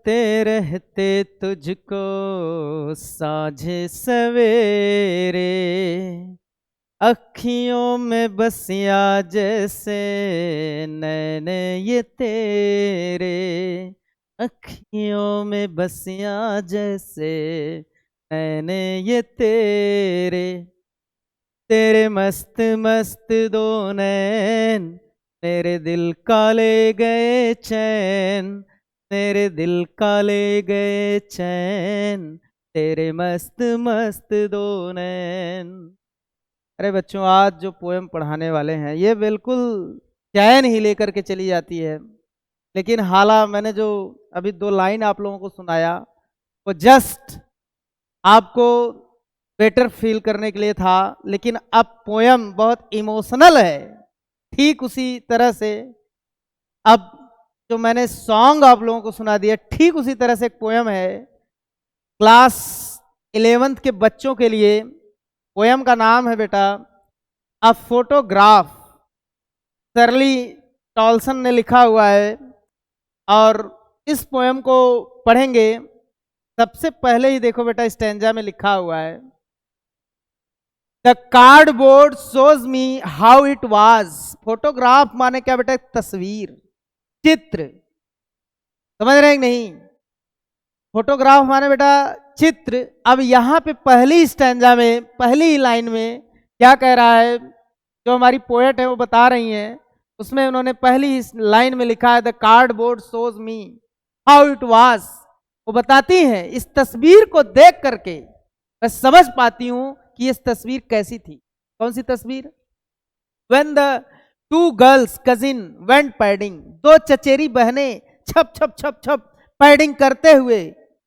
देखते रहते तुझको साझे सवेरे, अखियों में बसिया जैसे नैन ये तेरे, अखियों में बसिया जैसे नैन ये तेरे, तेरे मस्त मस्त दो नैन मेरे दिल का ले गए चैन, मेरे दिल का ले गए चैन, तेरे मस्त मस्त दो नैन। अरे बच्चों, आज जो पोएम पढ़ाने वाले हैं ये बिल्कुल चैन ही लेकर के चली जाती है। लेकिन हाला मैंने जो अभी 2 लाइन आप लोगों को सुनाया वो जस्ट आपको बेटर फील करने के लिए था, लेकिन अब पोएम बहुत इमोशनल है। ठीक उसी तरह से अब जो मैंने सॉन्ग आप लोगों को सुना दिया, ठीक उसी तरह से एक पोएम है क्लास 11th के बच्चों के लिए। पोएम का नाम है बेटा अ फोटोग्राफ। सरली टॉल्सन ने लिखा हुआ है और इस पोएम को पढ़ेंगे। सबसे पहले ही देखो बेटा, स्टैंजा में लिखा हुआ है, the cardboard shows me how it was. Photograph माने क्या बेटा? तस्वीर, चित्र। समझ रहे हैं कि नहीं? फोटोग्राफ माने बेटा चित्र। अब यहां पे पहली स्टैंजा में, पहली लाइन में क्या कह रहा है, जो हमारी पोएट है वो बता रही हैं, उसमें उन्होंने पहली लाइन में लिखा है the cardboard shows me how it was. वो बताती हैं इस तस्वीर को देख करके मैं समझ पाती हूं कि इस तस्वीर कैसी थी। कौन सी तस्वीर? When the two girls cousin went padding, 2 चचेरी बहनें छप छप छप छप पैडिंग करते हुए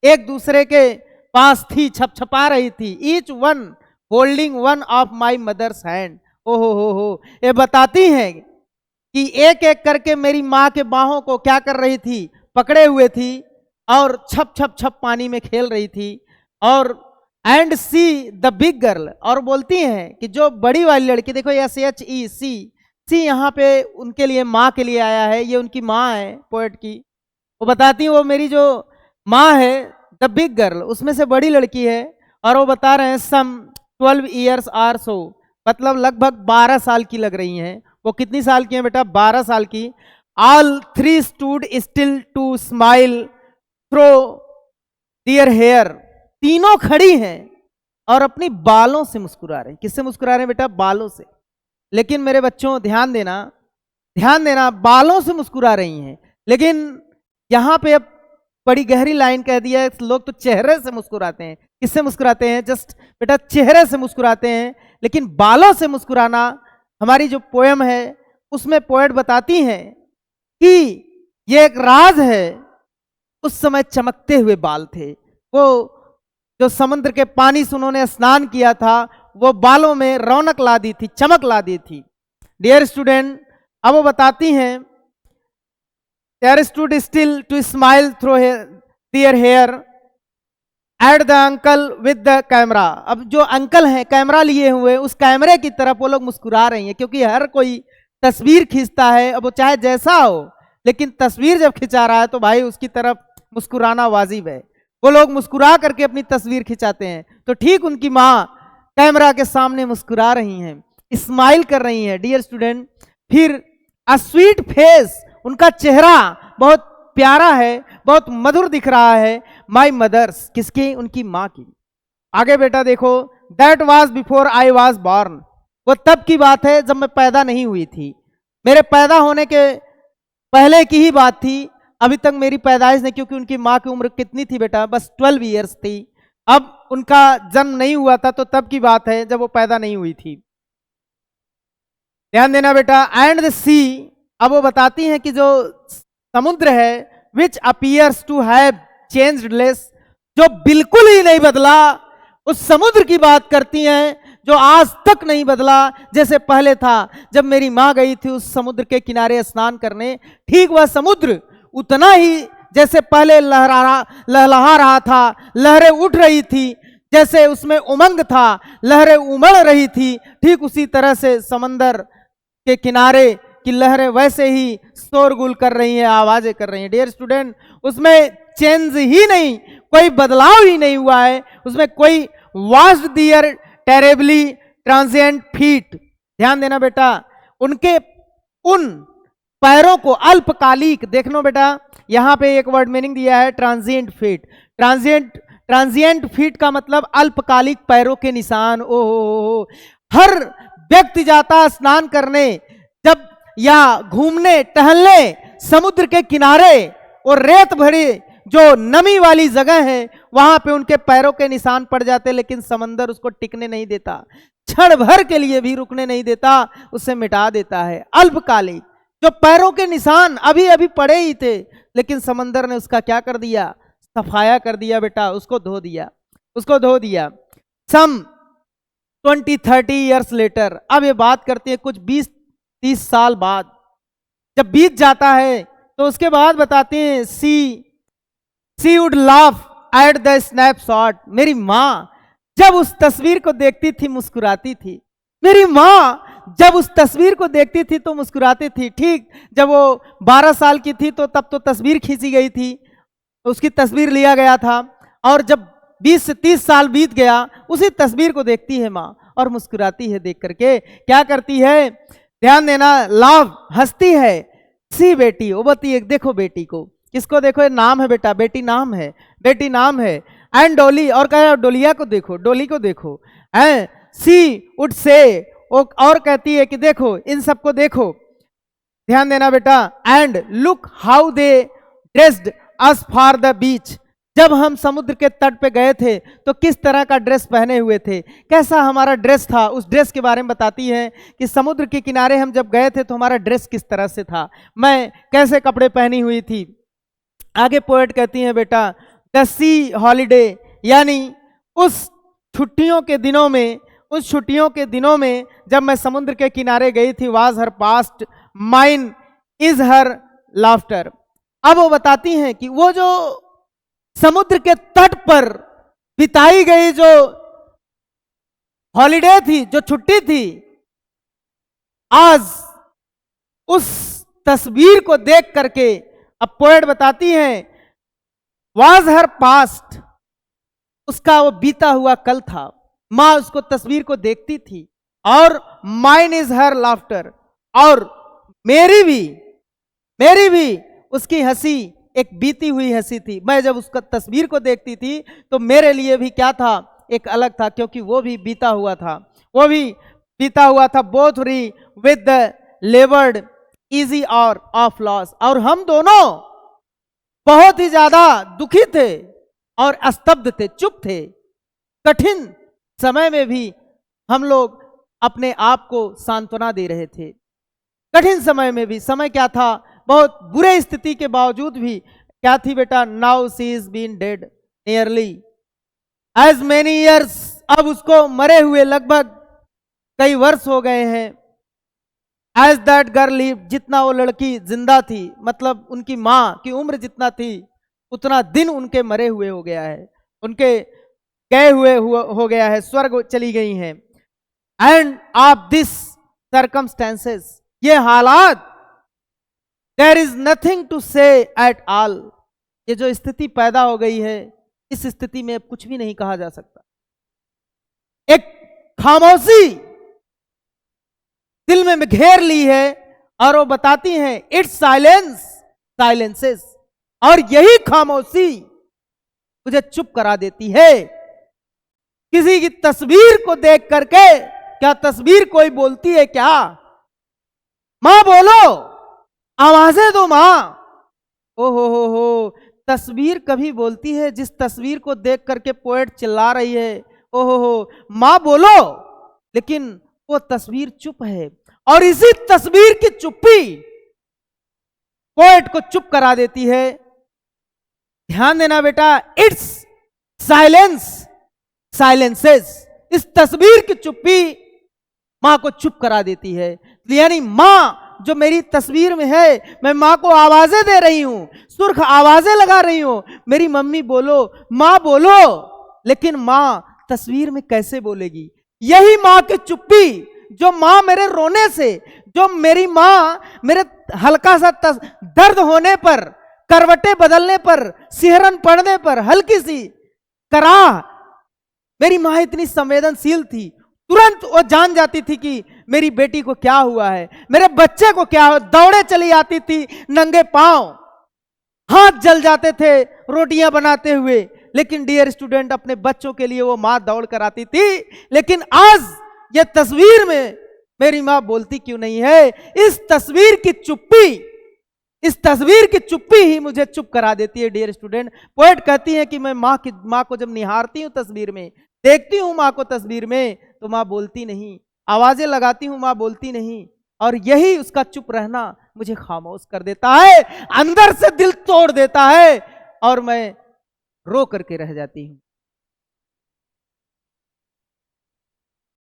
एक दूसरे के पास थी, छप छपा रही थी। Each one holding one of my mother's hand. ओहो हो, ये बताती हैं कि एक एक करके मेरी माँ के बाहों को क्या कर रही थी? पकड़े हुए थी और छप छप छप पानी में खेल रही थी। और and see the big girl, और बोलती हैं कि जो बड़ी वाली लड़की, देखो SHE सी यहाँ पे उनके लिए, माँ के लिए आया है, ये उनकी माँ है पोएट की। वो बताती हैं वो मेरी जो माँ है द बिग गर्ल, उसमें से बड़ी लड़की है। और वो बता रहे हैं सम 12 ईयर्स आर सो, मतलब लगभग 12 साल की लग रही हैं। वो कितनी साल की हैं बेटा? 12 साल की। All 3 stood still to smile through their hair, तीनों खड़ी हैं और अपनी बालों से मुस्कुरा रहे हैं। किससे मुस्कुरा रहे हैं बेटा? बालों से। लेकिन मेरे बच्चों ध्यान देना, ध्यान देना, बालों से मुस्कुरा रही हैं। लेकिन यहां पे अब बड़ी गहरी लाइन कह दिया है, लोग तो चेहरे से मुस्कुराते हैं। किससे मुस्कुराते हैं? जस्ट बेटा चेहरे से मुस्कुराते हैं, लेकिन बालों से मुस्कुराना हमारी जो पोएम है उसमें पोएट बताती हैं कि ये एक राज है। उस समय चमकते हुए बाल थे, वो जो समुद्र के पानी से उन्होंने स्नान किया था वो बालों में रौनक ला दी थी, चमक ला दी थी। डियर स्टूडेंट, अब वो बताती हैं there stood still to smile through their hair at the uncle with the camera. अब जो अंकल हैं कैमरा लिए हुए, उस कैमरे की तरफ वो लोग मुस्कुरा रही हैं, क्योंकि हर कोई तस्वीर खींचता है, अब वो चाहे जैसा हो, लेकिन तस्वीर जब खिंचा रहा है तो भाई उसकी तरफ मुस्कुराना वाजिब है। वो लोग मुस्कुरा करके अपनी तस्वीर खिंचाते हैं। तो ठीक उनकी माँ कैमरा के सामने मुस्कुरा रही हैं, स्माइल कर रही हैं। डियर स्टूडेंट, फिर अ स्वीट फेस, उनका चेहरा बहुत प्यारा है, बहुत मधुर दिख रहा है। माई मदर्स, किसकी? उनकी माँ की। आगे बेटा देखो, that was before I was born, वो तब की बात है जब मैं पैदा नहीं हुई थी। मेरे पैदा होने के पहले की ही बात थी, अभी तक मेरी पैदाइश नहीं, क्योंकि उनकी माँ की उम्र कितनी थी बेटा? बस 12 ईयर्स थी। अब उनका जन्म नहीं हुआ था, तो तब की बात है जब वो पैदा नहीं हुई थी। ध्यान देना बेटा। एंड द सी, अब वो बताती हैं कि जो समुद्र है, which appears to have changed less, जो बिल्कुल ही नहीं बदला, उस समुद्र की बात करती हैं जो आज तक नहीं बदला, जैसे पहले था जब मेरी माँ गई थी उस समुद्र के किनारे स्नान करने। ठीक वह समुद्र उतना ही जैसे पहले लहलहा रहा था, लहरें उठ रही थी, जैसे उसमें उमंग था, लहरें उमड़ रही थी, ठीक उसी तरह से समंदर के किनारे की लहरें वैसे ही शोरगुल कर रही हैं, आवाजें कर रही हैं। डियर स्टूडेंट, उसमें चेंज ही नहीं, कोई बदलाव ही नहीं हुआ है, उसमें कोई वास्ट दियर टेरेबली ट्रांजिएंट फीट। ध्यान देना बेटा, उनके उन पैरों को अल्पकालिक, देखना बेटा यहां पे एक वर्ड मीनिंग दिया है ट्रांजिएंट फीट। ट्रांजिएंट फीट का मतलब अल्पकालिक पैरों के निशान। ओ हर व्यक्ति जाता स्नान करने जब या घूमने टहलने समुद्र के किनारे और रेत भरी जो नमी वाली जगह है वहां पे उनके पैरों के निशान पड़ जाते, लेकिन समंदर उसको टिकने नहीं देता, क्षण भर के लिए भी रुकने नहीं देता, उसे मिटा देता है। अल्पकालिक जो पैरों के निशान अभी अभी पड़े ही थे, लेकिन समंदर ने उसका क्या कर दिया, सफाया कर दिया बेटा, उसको धो दिया। सम 20-30 ईयर्स लेटर, अब ये बात करते हैं कुछ 20-30 साल बाद, जब बीत जाता है तो उसके बाद बताते हैं she would laugh at the snapshot. मेरी माँ जब उस तस्वीर को देखती थी मुस्कुराती थी। मेरी माँ जब उस तस्वीर को देखती थी तो मुस्कुराती थी। ठीक जब वो 12 साल की थी तो तब तो तस्वीर खींची गई थी, तो उसकी तस्वीर लिया गया था, और जब 20 से 30 साल बीत गया उसी तस्वीर को देखती है माँ और मुस्कुराती है। देख करके क्या करती है, ध्यान देना, लाभ हंसती है। सी बेटी, वो बताती है देखो बेटी को, किसको देखो, ये नाम है बेटा, बेटी नाम है। एंड डोली, और कह डोलिया को देखो, डोली को देखो। सी वुड से, और कहती है कि देखो इन सबको देखो। ध्यान देना बेटा, and look how they dressed us for the beach. जब हम समुद्र के तट पे गए थे तो किस तरह का ड्रेस पहने हुए थे, कैसा हमारा ड्रेस था, उस ड्रेस के बारे में बताती है कि समुद्र के किनारे हम जब गए थे तो हमारा ड्रेस किस तरह से था, मैं कैसे कपड़े पहनी हुई थी। आगे पोएट कहती हैं बेटा, द सी हॉलीडे, यानी उस छुट्टियों के दिनों में जब मैं समुद्र के किनारे गई थी, was her past, mine is her laughter. अब वो बताती हैं कि वो जो समुद्र के तट पर बिताई गई जो हॉलीडे थी, जो छुट्टी थी, आज उस तस्वीर को देख करके अब पोएट बताती हैं, वाज हर पास्ट, उसका वो बीता हुआ कल था। माँ उसको तस्वीर को देखती थी, और माइन इज हर लाफ्टर, और मेरी भी उसकी हंसी एक बीती हुई हंसी थी। मैं जब उसका तस्वीर को देखती थी तो मेरे लिए भी क्या था, एक अलग था, क्योंकि वो भी बीता हुआ था। बोथ री विद द लेवर्ड इजी और ऑफ लॉस, और हम दोनों बहुत ही ज्यादा दुखी थे और स्तब्ध थे, चुप थे। कठिन समय में भी हम लोग अपने आप को सांत्वना दे रहे थे। कठिन समय में भी, समय क्या था, बहुत बुरे स्थिति के बावजूद भी क्या थी बेटा, now she is been dead nearly as many years, अब उसको मरे हुए लगभग कई वर्ष हो गए हैं। एज दैट गर्ल लिव, जितना वो लड़की जिंदा थी, मतलब उनकी माँ की उम्र जितना थी उतना दिन उनके मरे हुए हो गया है, उनके गए हुए हो गया है, स्वर्ग चली गई हैं। एंड ऑफ दिस सर्कमस्टेंसेस, ये हालात, देयर इज नथिंग टू से एट ऑल, ये जो स्थिति पैदा हो गई है, इस स्थिति में अब कुछ भी नहीं कहा जा सकता। एक खामोशी दिल में घेर ली है, और वो बताती हैं इट्स साइलेंसेस, और यही खामोशी मुझे चुप करा देती है। किसी की तस्वीर को देख करके, क्या तस्वीर कोई बोलती है क्या, मां बोलो, आवाजें दो मां। ओ हो, तस्वीर कभी बोलती है, जिस तस्वीर को देख करके पोएट चिल्ला रही है, ओ हो, मां बोलो, लेकिन वो तस्वीर चुप है, और इसी तस्वीर की चुप्पी पोएट को चुप करा देती है। ध्यान देना बेटा, इट्स साइलेंसेस, इस तस्वीर की चुप्पी मां को चुप करा देती है। यानी मां जो मेरी तस्वीर में है, मैं मां को आवाजें दे रही हूं, सुर्ख आवाजें लगा रही हूं, मेरी मम्मी बोलो, मां बोलो, लेकिन मां तस्वीर में कैसे बोलेगी। यही मां की चुप्पी, जो मां मेरे रोने से, जो मेरी माँ मेरे हल्का सा दर्द होने पर, करवटें बदलने पर, सिहरन पड़ने पर, हल्की सी कराह, मेरी माँ इतनी संवेदनशील थी, तुरंत वो जान जाती थी कि मेरी बेटी को क्या हुआ है, मेरे बच्चे को क्या हुआ। दौड़े चली आती थी नंगे पांव, हाथ जल जाते थे रोटियां बनाते हुए, लेकिन डियर स्टूडेंट अपने बच्चों के लिए वो माँ दौड़ कर आती थी। लेकिन आज ये तस्वीर में मेरी माँ बोलती क्यों नहीं है? इस तस्वीर की चुप्पी, इस तस्वीर की चुप्पी ही मुझे चुप करा देती है डियर स्टूडेंट। पोएट कहती है कि मैं माँ को जब निहारती हूँ तस्वीर में, देखती हूँ माँ को तस्वीर में, तो माँ बोलती नहीं, आवाजें लगाती हूँ माँ बोलती नहीं, और यही उसका चुप रहना मुझे खामोश कर देता है, अंदर से दिल तोड़ देता है, और मैं रो करके रह जाती हूँ।